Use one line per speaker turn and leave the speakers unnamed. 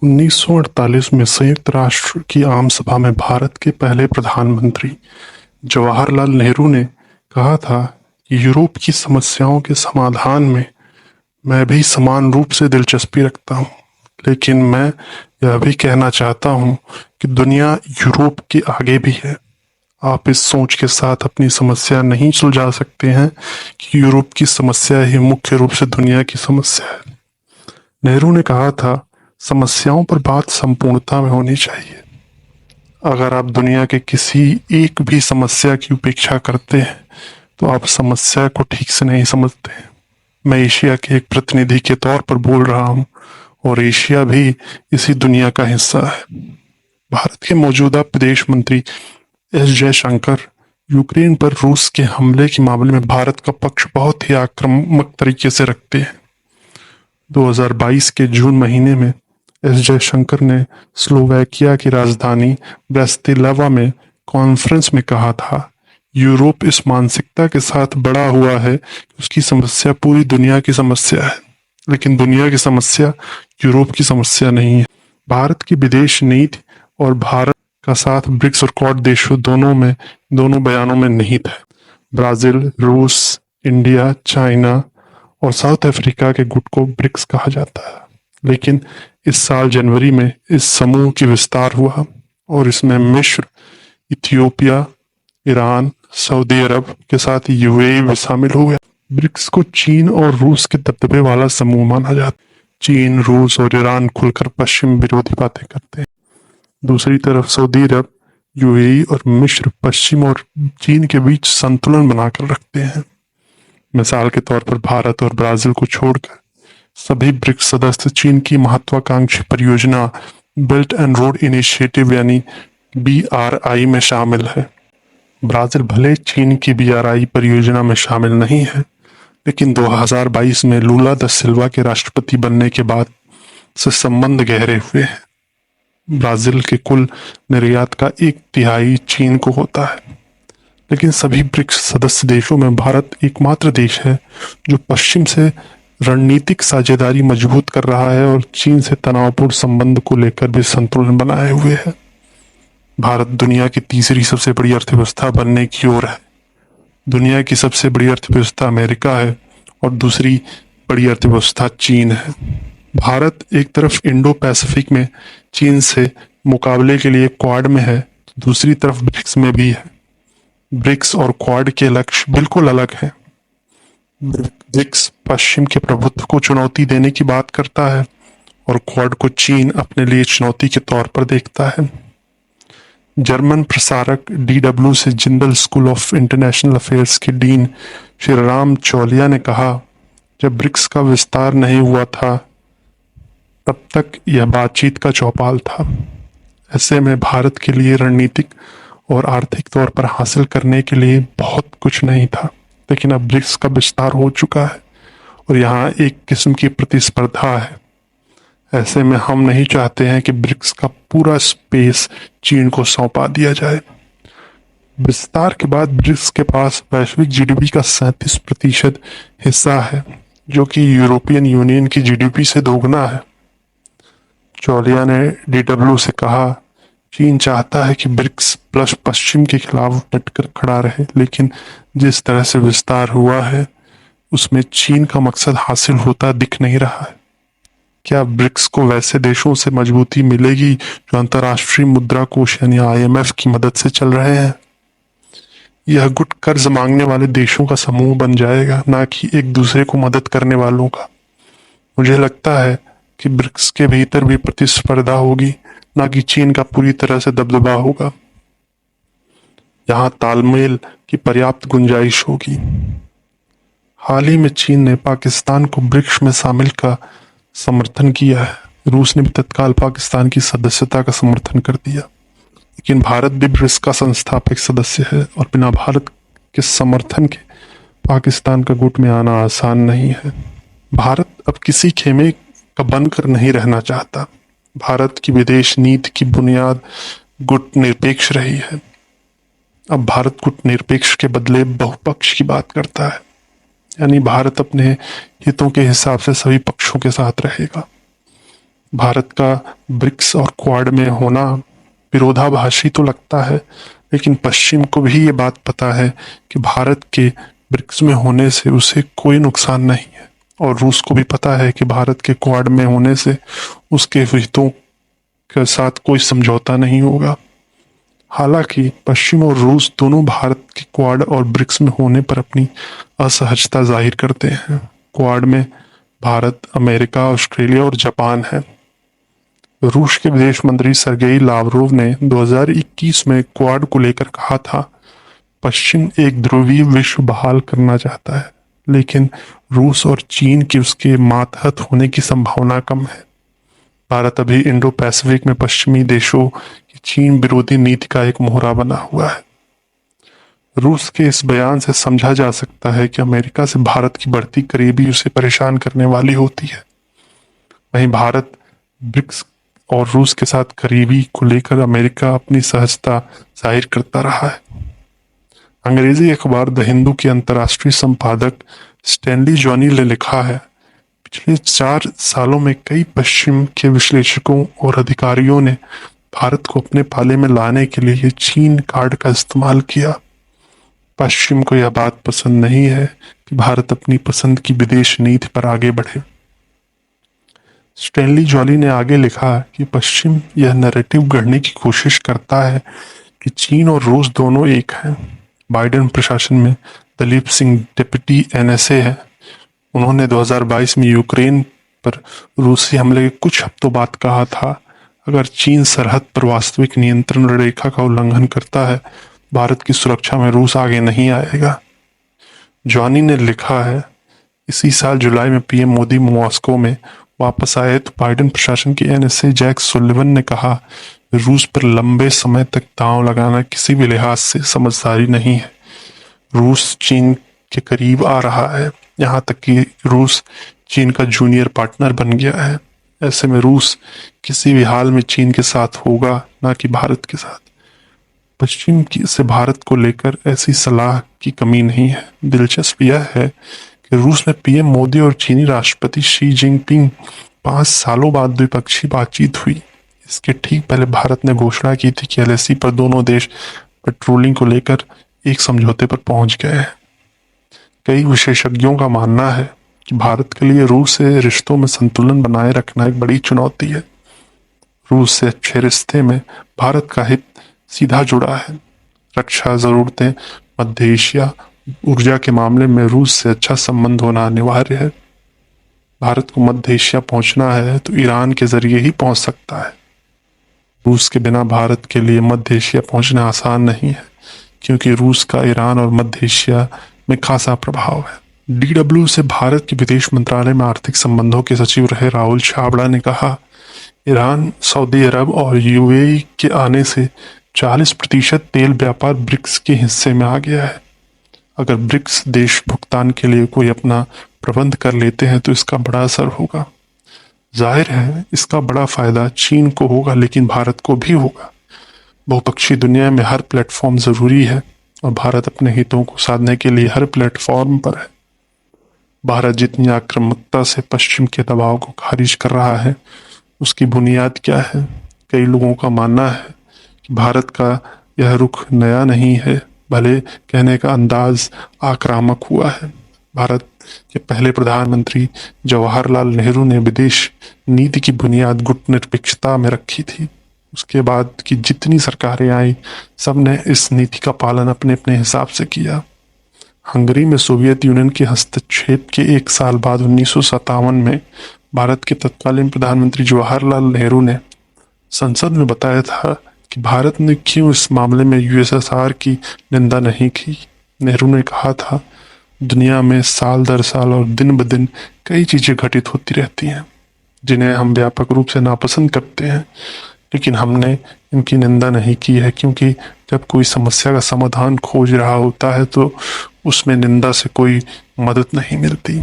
1948 में संयुक्त राष्ट्र की आम सभा में भारत के पहले प्रधानमंत्री जवाहरलाल नेहरू ने कहा था कि यूरोप की समस्याओं के समाधान में मैं भी समान रूप से दिलचस्पी रखता हूं, लेकिन मैं यह भी कहना चाहता हूं कि दुनिया यूरोप के आगे भी है। आप इस सोच के साथ अपनी समस्या नहीं सुलझा सकते हैं कि यूरोप की समस्या ही मुख्य रूप से दुनिया की समस्या है। नेहरू ने कहा था, समस्याओं पर बात संपूर्णता में होनी चाहिए। अगर आप दुनिया के किसी एक भी समस्या की उपेक्षा करते हैं तो आप समस्या को ठीक से नहीं समझते हैं। मैं एशिया के एक प्रतिनिधि के तौर पर बोल रहा हूं और एशिया भी इसी दुनिया का हिस्सा है। भारत के मौजूदा विदेश मंत्री एस जयशंकर यूक्रेन पर रूस के हमले के मामले में भारत का पक्ष बहुत ही आक्रामक तरीके से रखते हैं। 2022 के जून महीने में एस जयशंकर ने स्लोवाकिया की राजधानी ब्रातिस्लावा में कॉन्फ्रेंस में कहा था, यूरोप इस मानसिकता के साथ बड़ा हुआ है कि उसकी समस्या पूरी दुनिया की समस्या है, लेकिन दुनिया की समस्या यूरोप की समस्या नहीं है। भारत की विदेश नीति और भारत का साथ ब्रिक्स और क्वाड देशों दोनों बयानों में निहित है। ब्राजील, रूस, इंडिया, चाइना और साउथ अफ्रीका के गुट को ब्रिक्स कहा जाता है, लेकिन इस साल जनवरी में इस समूह की विस्तार हुआ और इसमें मिस्र, इथियोपिया, ईरान, सऊदी अरब के साथ यूएई भी शामिल हो गया। ब्रिक्स को चीन और रूस के दबदबे वाला समूह माना जाता है। चीन, रूस और ईरान खुलकर पश्चिम विरोधी बातें करते हैं। दूसरी तरफ सऊदी अरब, यूएई और मिस्र पश्चिम और चीन के बीच संतुलन बनाकर रखते हैं। मिसाल के तौर पर भारत और ब्राजील को छोड़कर सभी ब्रिक्स सदस्य चीन की महत्वाकांक्षी परियोजना बेल्ट एंड रोड इनिशिएटिव यानी BRI में शामिल है। ब्राजील भले चीन की BRI परियोजना में शामिल नहीं है, लेकिन 2022 में लूला दा सिल्वा के राष्ट्रपति बनने के बाद से संबंध गहरे हुए हैं। ब्राजील के कुल निर्यात का 1/3 चीन को होता है, लेकिन सभी ब्रिक्स सदस्य देशों में भारत एकमात्र देश है जो पश्चिम से रणनीतिक साझेदारी मजबूत कर रहा है और चीन से तनावपूर्ण संबंध को लेकर भी संतुलन बनाए हुए है। भारत दुनिया की तीसरी सबसे बड़ी अर्थव्यवस्था बनने की ओर है। दुनिया की सबसे बड़ी अर्थव्यवस्था अमेरिका है और दूसरी बड़ी अर्थव्यवस्था चीन है। भारत एक तरफ इंडो पैसिफिक में चीन से मुकाबले के लिए क्वाड में है, तो दूसरी तरफ ब्रिक्स में भी है। ब्रिक्स और क्वाड के लक्ष्य बिल्कुल अलग हैं। ब्रिक्स पश्चिम के प्रभुत्व को चुनौती देने की बात करता है और क्वाड को चीन अपने लिए चुनौती के तौर पर देखता है। जर्मन प्रसारक DW से Jindal school of international affairs के डीन श्रीराम चौलिया ने कहा, जब ब्रिक्स का विस्तार नहीं हुआ था तब तक यह बातचीत का चौपाल था। ऐसे में भारत के लिए रणनीतिक और आर्थिक तौर पर हासिल करने के लिए बहुत कुछ नहीं था, लेकिन अब ब्रिक्स का विस्तार हो चुका है और यहाँ एक किस्म की प्रतिस्पर्धा है। ऐसे में हम नहीं चाहते हैं कि ब्रिक्स का पूरा स्पेस चीन को सौंपा दिया जाए। विस्तार के बाद ब्रिक्स के पास वैश्विक GDP का 37% हिस्सा है, जो कि यूरोपियन यूनियन की GDP से दोगुना है। चौलिया ने DW से कहा, चीन चाहता है कि ब्रिक्स प्लस पश्चिम के खिलाफ डटकर खड़ा रहे, लेकिन जिस तरह से विस्तार हुआ है उसमें चीन का मकसद हासिल होता दिख नहीं रहा है। क्या ब्रिक्स को वैसे देशों से मजबूती मिलेगी जो अंतर्राष्ट्रीय मुद्रा कोष यानी IMF की मदद से चल रहे हैं? यह गुट कर्ज मांगने वाले देशों का समूह बन जाएगा, ना कि एक दूसरे को मदद करने वालों का। मुझे लगता है कि ब्रिक्स के भीतर भी प्रतिस्पर्धा होगी, ना कि चीन का पूरी तरह से दबदबा होगा। यहाँ तालमेल की पर्याप्त गुंजाइश होगी। हाल ही में चीन ने पाकिस्तान को ब्रिक्स में शामिल का समर्थन किया है। रूस ने भी तत्काल पाकिस्तान की सदस्यता का समर्थन कर दिया, लेकिन भारत भी ब्रिक्स का संस्थापक सदस्य है और बिना भारत के समर्थन के पाकिस्तान का गुट में आना आसान नहीं है। भारत अब किसी खेमे का बनकर नहीं रहना चाहता। भारत की विदेश नीति की बुनियाद गुट निरपेक्ष रही है। अब भारत गुट निरपेक्ष के बदले बहुपक्ष की बात करता है, यानी भारत अपने हितों के हिसाब से सभी पक्षों के साथ रहेगा। भारत का ब्रिक्स और क्वाड में होना विरोधाभासी तो लगता है, लेकिन पश्चिम को भी ये बात पता है कि भारत के ब्रिक्स में होने से उसे कोई नुकसान नहीं है, और रूस को भी पता है कि भारत के क्वाड में होने से उसके हितों के साथ कोई समझौता नहीं होगा। हालांकि पश्चिम और रूस दोनों भारत के क्वाड और ब्रिक्स में होने पर अपनी असहजता जाहिर करते हैं। क्वाड में भारत, अमेरिका, ऑस्ट्रेलिया और जापान है। रूस के विदेश मंत्री सरगेई लावरोव ने 2021 में क्वाड को लेकर कहा था, पश्चिम एक ध्रुवीय विश्व बहाल करना चाहता है, लेकिन रूस और चीन की उसके मातहत होने की संभावना कम है। भारत अभी इंडो पैसिफिक में पश्चिमी देशों की चीन विरोधी नीति का एक मोहरा बना हुआ है। रूस के इस बयान से समझा जा सकता है कि अमेरिका से भारत की बढ़ती करीबी उसे परेशान करने वाली होती है। वहीं भारत ब्रिक्स और रूस के साथ करीबी को लेकर अमेरिका अपनी सहजता जाहिर करता रहा है। अंग्रेजी अखबार द हिंदू के अंतर्राष्ट्रीय संपादक स्टैनली जॉनी ने लिखा है, पिछले 4 सालों में कई पश्चिम के विश्लेषकों और अधिकारियों ने भारत को अपने पाले में लाने के लिए चीन कार्ड का इस्तेमाल किया। पश्चिम को यह बात पसंद नहीं है कि भारत अपनी पसंद की विदेश नीति पर आगे बढ़े। स्टैनली जॉली ने आगे लिखा कि पश्चिम यह नैरेटिव गढ़ने की कोशिश करता है कि चीन और रूस दोनों एक हैं। बाइडेन प्रशासन में दलीप सिंह डिप्टी एनएसए है। उन्होंने 2022 में यूक्रेन पर रूसी हमले के कुछ हफ्तों बाद कहा था, अगर चीन सरहद पर वास्तविक नियंत्रण रेखा का उल्लंघन करता है, भारत की सुरक्षा में रूस आगे नहीं आएगा। जॉनी ने लिखा है, इसी साल जुलाई में पीएम मोदी मॉस्को में वापस आए तो बाइडेन प्रशासन के एनएसए जैक सुलिवन ने कहा, रूस पर लंबे समय तक दांव लगाना किसी भी लिहाज से समझदारी नहीं है। रूस चीन के करीब आ रहा है, यहाँ तक कि रूस चीन का जूनियर पार्टनर बन गया है। ऐसे में रूस किसी भी हाल में चीन के साथ होगा, ना कि भारत के साथ। पश्चिम की से भारत को लेकर ऐसी सलाह की कमी नहीं है। दिलचस्प यह है कि रूस में पीएम मोदी और चीनी राष्ट्रपति शी जिनपिंग 5 सालों बाद द्विपक्षीय बातचीत हुई। इसके ठीक पहले भारत ने घोषणा की थी कि एलएसी पर दोनों देश पेट्रोलिंग को लेकर एक समझौते पर पहुंच गए हैं। कई विशेषज्ञों का मानना है कि भारत के लिए रूस से रिश्तों में संतुलन बनाए रखना एक बड़ी चुनौती है। रूस से अच्छे रिश्ते में भारत का हित सीधा जुड़ा है। रक्षा जरूरतें, मध्य एशिया, ऊर्जा के मामले में रूस से अच्छा संबंध होना अनिवार्य है। भारत को मध्य एशिया पहुंचना है तो ईरान के जरिए ही पहुंच सकता है। रूस के बिना भारत के लिए मध्य एशिया पहुंचना आसान नहीं है, क्योंकि रूस का ईरान और मध्य एशिया में खासा प्रभाव है। डीडब्ल्यू से भारत के विदेश मंत्रालय में आर्थिक संबंधों के सचिव रहे राहुल छाबड़ा ने कहा, ईरान, सऊदी अरब और यूएई के आने से 40% तेल व्यापार ब्रिक्स के हिस्से में आ गया है। अगर ब्रिक्स देश भुगतान के लिए कोई अपना प्रबंध कर लेते हैं तो इसका बड़ा असर होगा। जाहिर है इसका बड़ा फायदा चीन को होगा, लेकिन भारत को भी होगा। बहुपक्षीय दुनिया में हर प्लेटफॉर्म जरूरी है और भारत अपने हितों को साधने के लिए हर प्लेटफॉर्म पर है। भारत जितनी आक्रामकता से पश्चिम के दबाव को खारिज कर रहा है, उसकी बुनियाद क्या है? कई लोगों का मानना है कि भारत का यह रुख नया नहीं है, भले कहने का अंदाज आक्रामक हुआ है। भारत के पहले प्रधानमंत्री जवाहरलाल नेहरू ने विदेश नीति की बुनियाद गुटनिरपेक्षता में रखी थी। उसके बाद की जितनी सरकारें आई, सब ने इस नीति का पालन अपने अपने हिसाब से किया। हंगरी में सोवियत यूनियन के हस्तक्षेप के 1 साल बाद 1957 में भारत के तत्कालीन प्रधानमंत्री जवाहरलाल नेहरू ने संसद में बताया था कि भारत ने क्यों इस मामले में यूएसएसआर की निंदा नहीं की। नेहरू ने कहा था, दुनिया में साल दर साल और दिन ब दिन कई चीजें घटित होती रहती हैं जिन्हें हम व्यापक रूप से नापसंद करते हैं, लेकिन हमने इनकी निंदा नहीं की है, क्योंकि जब कोई समस्या का समाधान खोज रहा होता है तो उसमें निंदा से कोई मदद नहीं मिलती।